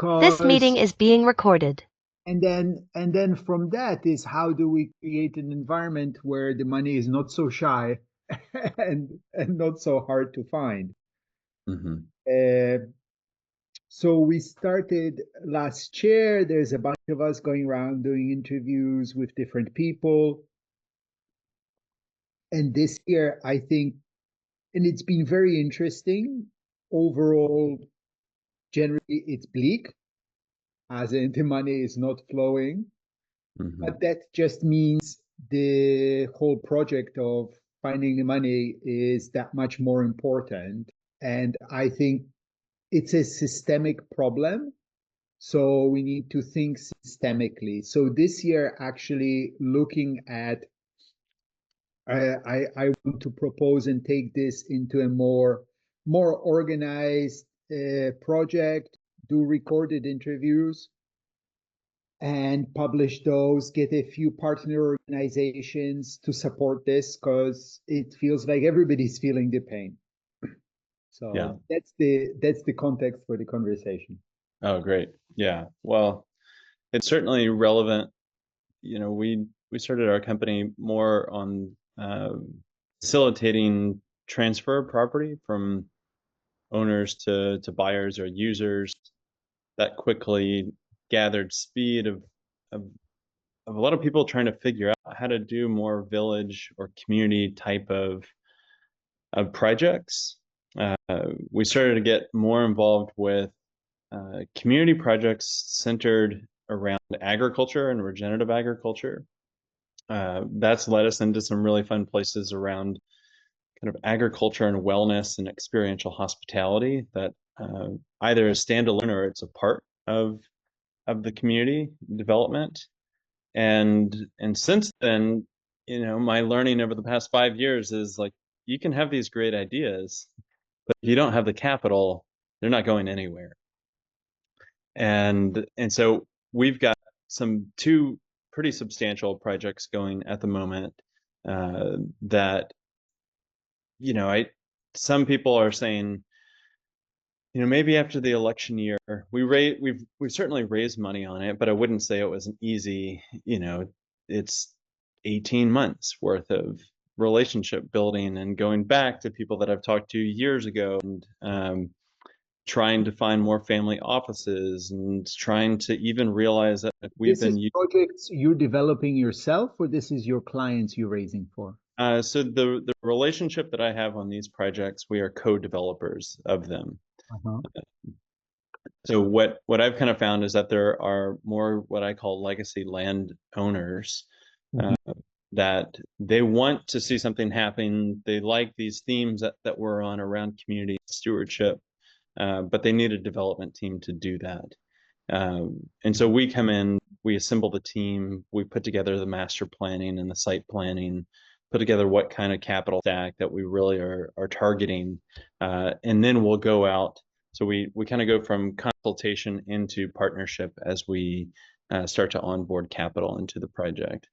This meeting because is being recorded. and then from that is how do we create an environment where the money is not so shy and not so hard to find. Hmm. Uh, so we started last year. There's a bunch of us going around doing interviews with different people. And this year, I think, and it's been very interesting. Overall, generally, it's bleak, as in the money is not flowing. Hmm. But that just means the whole project of finding the money is that much more important. And I think it's a systemic problem. So we need to think systemically. So this year, actually looking at, I want to propose and take this into a more organized project, do recorded interviews and publish those, get a few partner organizations to support this because it feels like everybody's feeling the pain. Yeah. So that's the context for the conversation. Oh, great. Yeah. Well, it's certainly relevant. We started our company more on facilitating transfer of property from owners to buyers or users. That quickly gathered speed of of a lot of people trying to figure out how to do more village or community type of projects. We started to get more involved with community projects centered around agriculture and regenerative agriculture. That's led us into some really fun places around kind of agriculture and wellness and experiential hospitality that either is standalone or it's a part of the community development. And since then, my learning over the past 5 years is like you can have these great ideas, but if you don't have the capital, they're not going anywhere. And so we've got two pretty substantial projects going at the moment that I some people are saying, maybe after the election year, we've certainly raised money on it, but I wouldn't say it was an easy, it's 18 months worth of relationship building and going back to people that I've talked to years ago and trying to find more family offices and trying to even realize that we've This is been projects you're developing yourself, or this is your clients you're raising for? so the relationship that I have on these projects, we are co-developers of them. Uh-huh. So what I've kind of found is that there are more what I call legacy land owners Mhm. that they want to see something happen. They like these themes that we're on around community stewardship, but they need a development team to do that. And so we come in, we assemble the team, we put together the master planning and the site planning, put together what kind of capital stack that we really are targeting, and then we'll go out. So we kind of go from consultation into partnership as we start to onboard capital into the project.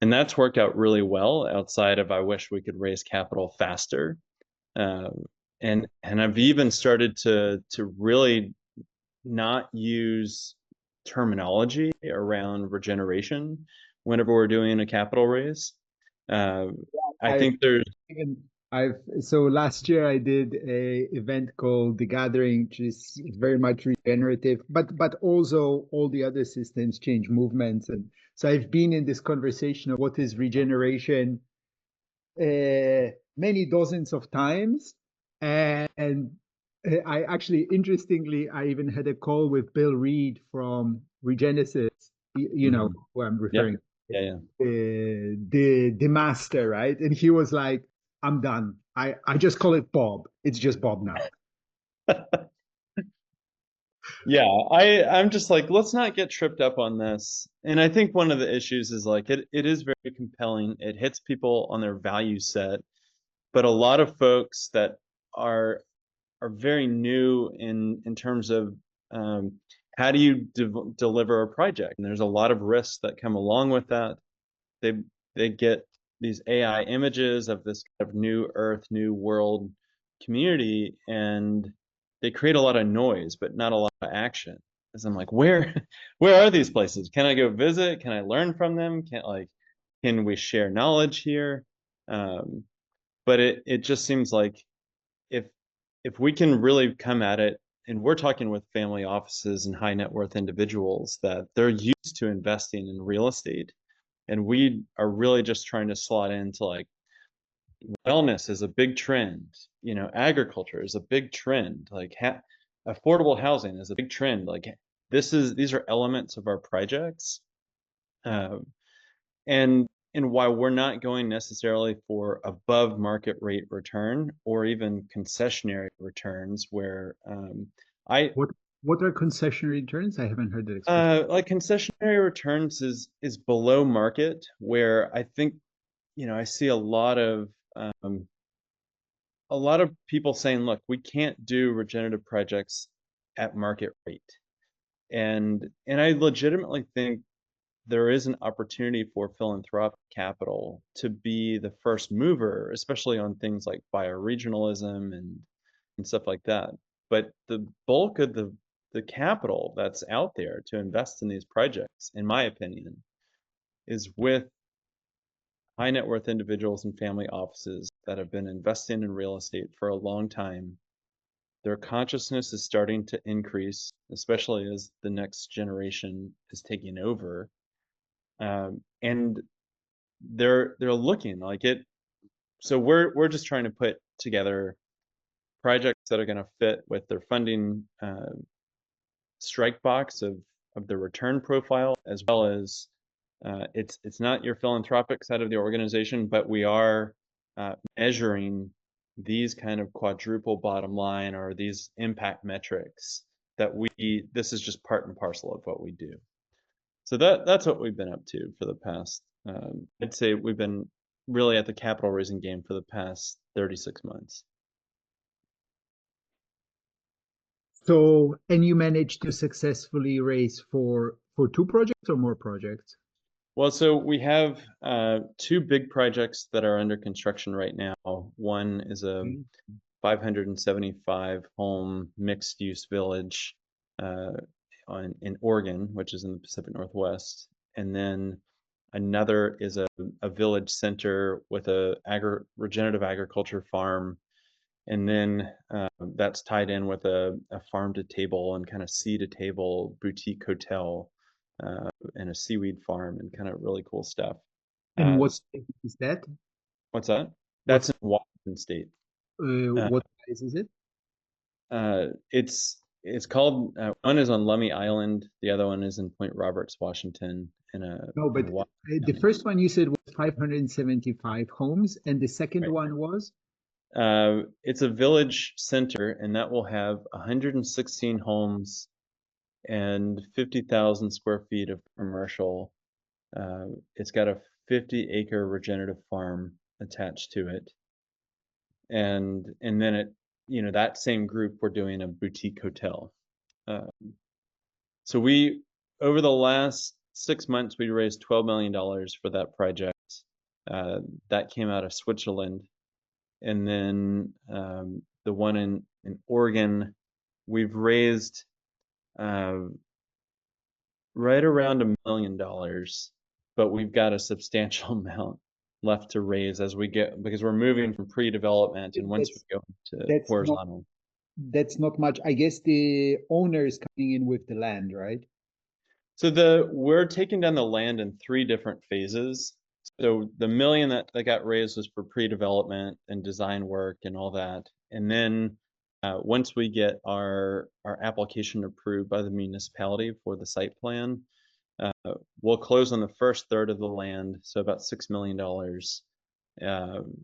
And that's worked out really well outside of I wish we could raise capital faster. Uh, and I've even started to really not use terminology around regeneration whenever we're doing a capital raise. Uh, I I think there's even I've so last year I did a event called The Gathering, which is very much regenerative, but also all the other systems change movements. And so I've been in this conversation of what is regeneration many dozens of times. And I actually, interestingly, I even had a call with Bill Reed from Regenesis, you know Mhm. who I'm Yeah, referring, yeah, the master, right? And he was like, I'm done. I just call it Bob. It's just Bob now. yeah. Yeah, I'm just like, let's not get tripped up on this. And I think one of the issues is like it is very compelling. It hits people on their value set, but a lot of folks that are are very new in terms of um, how do you deliver a project, and there's a lot of risks that come along with that. They they get these AI images of this kind of new Earth, new world community, and they create a lot of noise, but not a lot of action. is I'm like, where where are these places? Can I go visit? Can I learn from them? Can we share knowledge here? Um, but it just seems like if if we can really come at it, and we're talking with family offices and high net worth individuals that they're used to investing in real estate, and we are really just trying to slot into like wellness is a big trend, agriculture is a big trend, like affordable housing is a big trend. Like these are elements of our projects, um, and while we're not going necessarily for above market rate return or even concessionary returns, where I What are concessionary returns? I haven't heard that expression. like concessionary returns is below market, where I think I see um, a lot of people saying, look, we can't do regenerative projects at market rate. And I legitimately think there is an opportunity for philanthropic capital to be the first mover, especially on things like bioregionalism and stuff like that. But the bulk of the capital that's out there to invest in these projects, in my opinion, is with high net worth individuals and family offices that have been investing in real estate for a long time. Their consciousness is starting to increase, especially as the next generation is taking over. And they're looking like it. So we're just trying to put together projects that are going to fit with their funding strike box of the return profile, as well as it's not your philanthropic side of the organization, but we are measuring these kind of quadruple bottom line or these impact metrics that this is just part and parcel of what we do. So that's what we've been up to for the past. I'd say we've been really at the capital raising game for the past 36 months. So, and you managed to successfully raise for two projects or more projects? Well, so we have two big projects that are under construction right now. One is a Okay. 575 home mixed use village uh, in Oregon, which is in the Pacific Northwest. And then another is a village center with a regenerative agriculture farm. And then that's tied in with a farm to table and kind of sea to table boutique hotel and a seaweed farm and kind of really cool stuff. And Uh, what is that? what's that? That's What's in Washington State. Uh, what size is it? it's called one is on Lummi Island, the other one is in Point Roberts, Washington, No, in but Washington the County. first one you said was 575 homes, and the second Right. one was? It's a village center, and that will have 116 homes and 50,000 square feet of commercial. It's got a 50-acre regenerative farm attached to it, and then that same group we're doing a boutique hotel. Uh, so we over the last 6 months we raised $12 million for that project. That came out of Switzerland, and then the one in Oregon, we've raised uh, right around $1 million, but we've got a substantial amount left to raise as we get because we're moving from pre-development, and once we That's go to that's not horizontal. that's not much. I guess the owner is coming in with the land, right? So we're taking down the land in three different phases. So the million that got raised was for pre-development and design work and all that. And then once we get our application approved by the municipality for the site plan, uh, we'll close on the first third of the land, so about $6 million.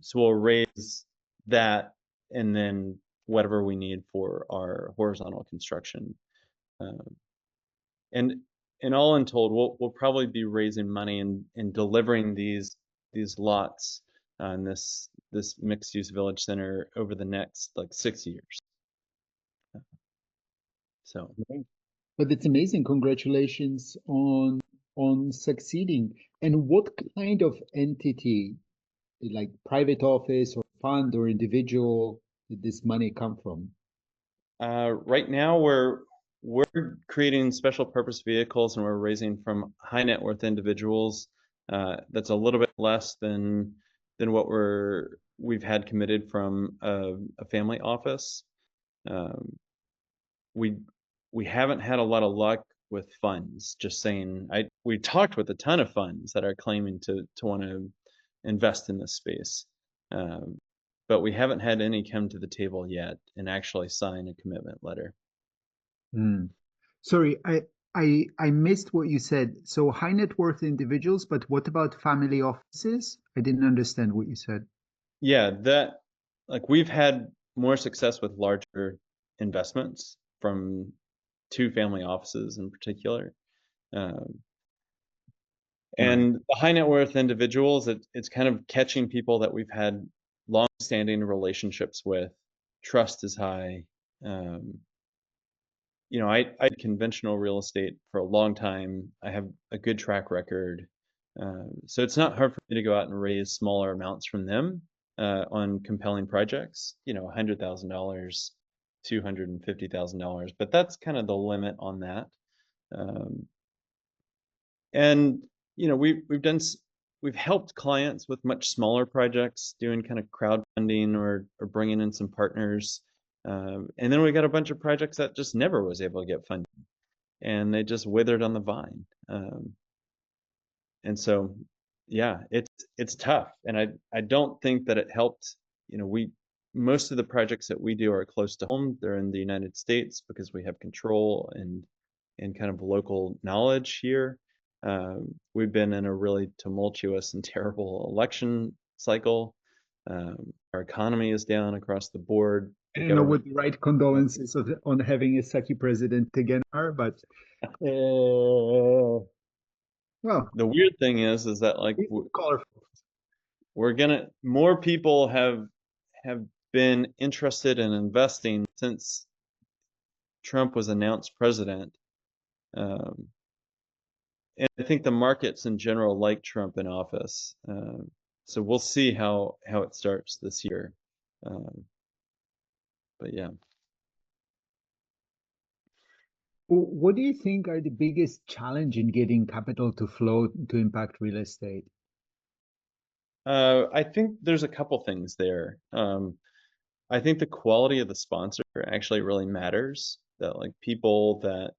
So we'll raise that, and then whatever we need for our horizontal construction. Uh, and all in told, we'll probably be raising money and delivering these lots in this mixed use village center over the next like 6 years. So Right. But it's amazing. Congratulations on succeeding. And what kind of entity, like private office or fund or individual, did this money come from? right now we're creating special purpose vehicles, and we're raising from high net worth individuals. That's a little bit less than what we've had committed from a family office. Um, we we haven't had a lot of luck with funds. Just saying, we talked with a ton of funds that are claiming to want to invest in this space, um, but we haven't had any come to the table yet and actually sign a commitment letter. Hmm. Sorry, I missed what you said. So high net worth individuals, but what about family offices? I didn't understand what you said. Yeah, that like we've had more success with larger investments from two family offices in particular. Um, Right. and the high net worth individuals, it's kind of catching people that we've had long-standing relationships with. Trust is high. Um, I did conventional real estate for a long time. I have a good track record. So it's not hard for me to go out and raise smaller amounts from them on compelling projects, $100,000, $250,000, but that's kind of the limit on that. Um, and we've helped clients with much smaller projects, doing kind of crowdfunding or bringing in some partners. And then we got a bunch of projects that just never was able to get funded, and they just withered on the vine. And so, yeah, it's tough, and I don't think that it helped. We Most of the projects that we do are close to home. They're in the United States because we have control and kind of local knowledge here. We've been in a really tumultuous and terrible election cycle. Our economy is down across the board. I The don't know government. what the right condolences on having a Saki president again are, but well, The weird thing is that like it's colorful. we're gonna more people have been interested in investing since Trump was announced president. Um, and I think the markets in general like Trump in office. So we'll see how it starts this year. Um, but yeah, What do you think are the biggest challenge in getting capital to flow to impact real estate? I think there's a couple things there. I think the quality of the sponsor actually really matters. That like people that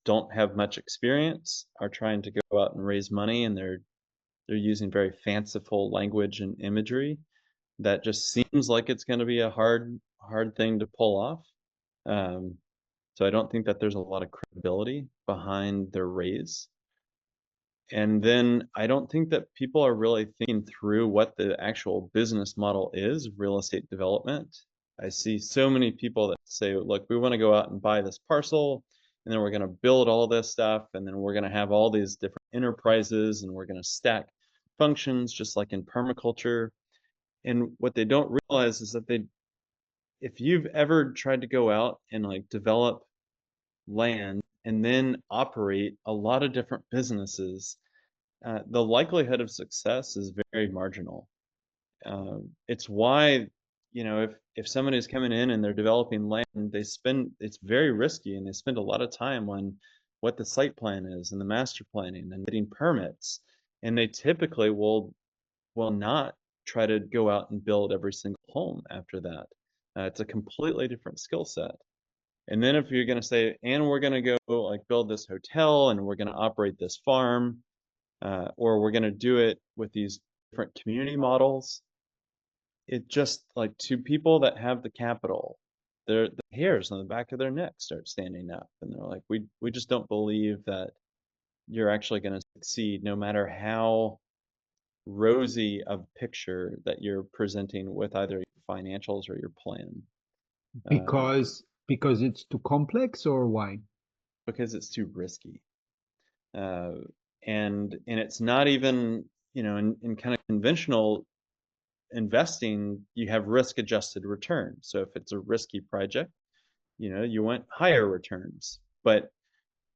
don't have much experience are trying to go out and raise money, and they're using very fanciful language and imagery that just seems like it's going to be a hard thing to pull off. Um, so I don't think that there's a lot of credibility behind their raise. And then I don't think that people are really thinking through what the actual business model is of real estate development. I see so many people that say, look, we want to go out and buy this parcel, and then we're going to build all this stuff, and then we're going to have all these different enterprises, and we're going to stack functions just like in permaculture. And what they don't realize is that if you've ever tried to go out and like develop land and then operate a lot of different businesses, the likelihood of success is very marginal. It's why, if somebody is coming in and they're developing land, it's very risky, and they spend a lot of time on what the site plan is and the master planning and getting permits. And they typically will not try to go out and build every single home after that. It's a completely different skill set. And then if you're going to say, and we're going to go like build this hotel and we're going to operate this farm, or we're going to do it with these different community models, it just like to people that have the capital, the hairs on the back of their neck start standing up, and they're like, we just don't believe that you're actually going to succeed, no matter how rosy of picture that you're presenting with either your financials or your plan, Because it's too complex, or why? because it's too risky. Uh, and it's not even, in kind of conventional investing, you have risk adjusted return. So if it's a risky project, you want higher returns. But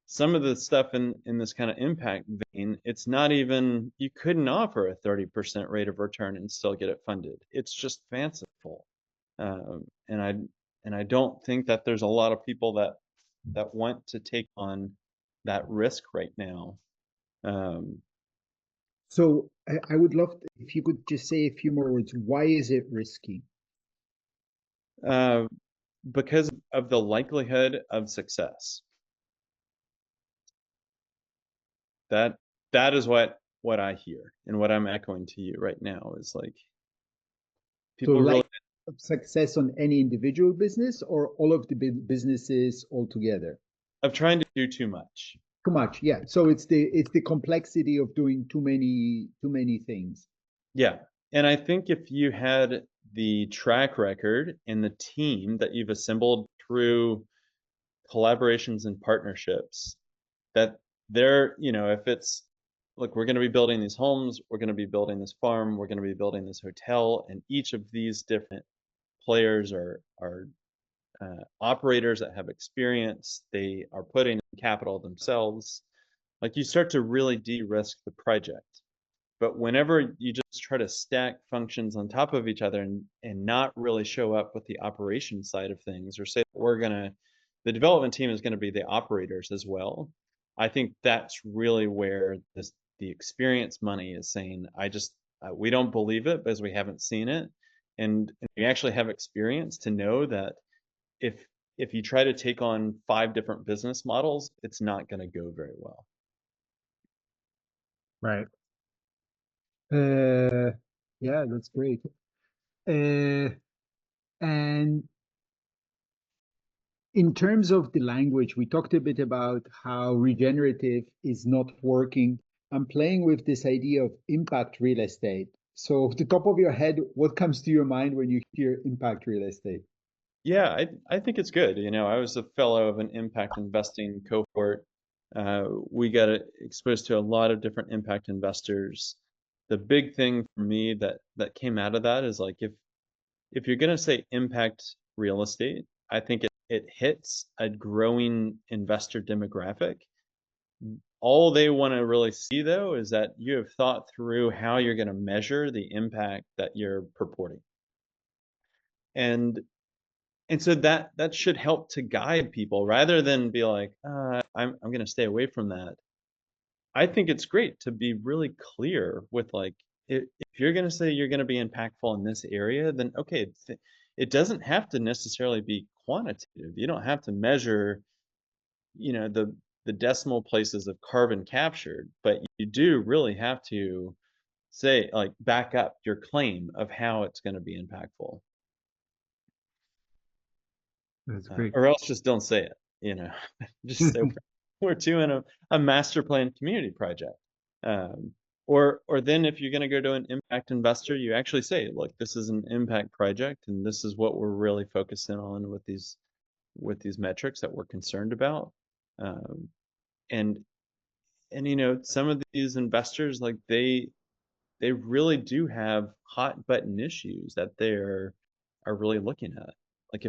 some of the stuff in this kind of impact vein, it's not even, you couldn't offer a 30% rate of return and still get it funded. It's just fanciful. Um, and I and I don't think that there's a lot of people that that want to take on that risk right now. Um, So I would love if you could just say a few more words. Why is it risky? uh, because of the likelihood of success. That that is what I hear and what I'm echoing to you right now is like So people really like of success on any individual business or all of the businesses altogether? of trying to do too much. Too much, yeah. So it's the complexity of doing too many things. Yeah. And I think if you had the track record and the team that you've assembled through collaborations and partnerships, that they're, if it's look, we're going to be building these homes, we're going to be building this farm, we're going to be building this hotel, and each of these different players are operators that have experience. They are putting in capital themselves. Like you start to really de-risk the project. But whenever you just try to stack functions on top of each other and not really show up with the operation side of things, or say the development team is gonna be the operators as well. I think that's really where the experience money is saying, we don't believe it because we haven't seen it, and we actually have experience to know that if if you try to take on 5 different business models, it's not gonna go very well. Right. Uh, yeah, that's great. Uh, and in terms of the language, we talked a bit about how regenerative is not working. I'm playing with this idea of impact real estate. So, off the top of your head, what comes to your mind when you hear impact real estate? Yeah, I think it's good. I was a fellow of an impact investing cohort. We got exposed to a lot of different impact investors. The big thing for me that came out of that is like if you're gonna say impact real estate, I think it hits a growing investor demographic. All they want to really see though is that you have thought through how you're going to measure the impact that you're purporting. And And so that should help to guide people rather than be like, I'm gonna stay away from that." I think it's great to be really clear with, like, if you're gonna say you're gonna be impactful in this area, then okay, it doesn't have to necessarily be quantitative. You don't have to measure, the decimal places of carbon captured, but you do really have to say, like, back up your claim of how it's gonna be impactful. That's great. Or else just don't say it, you know? Just say we're doing a master plan community project. Um, or then if you're gonna go to an impact investor, you actually say, "Look, this is an impact project, and this is what we're really focusing on with these metrics that we're concerned about." Um, and some of these investors, like, they really do have hot button issues that are really looking at. Like,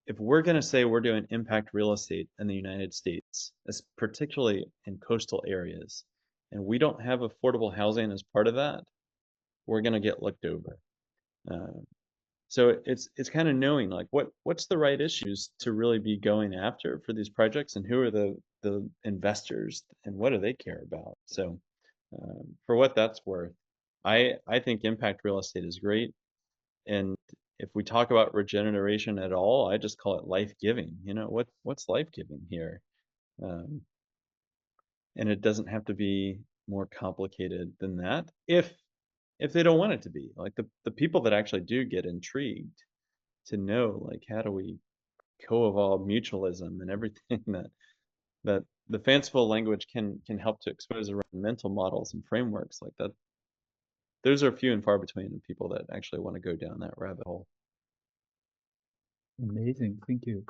if we're going to say we're doing impact real estate in the United States, particularly in coastal areas, and we don't have affordable housing as part of that, we're going to get looked over. Uh, so it's kind of knowing like what's the right issues to really be going after for these projects, and who are the investors, and what do they care about. So for what that's worth, I think impact real estate is great. And if we talk about regeneration at all, I just call it life-giving. What's life-giving here? Um, and it doesn't have to be more complicated than that if they don't want it to be. Like the people that actually do get intrigued to know, like, how do we co-evolve mutualism and everything that the fanciful language can help to expose around mental models and frameworks like that. Those are few and far between of people that actually want to go down that rabbit hole. Amazing. Thank you.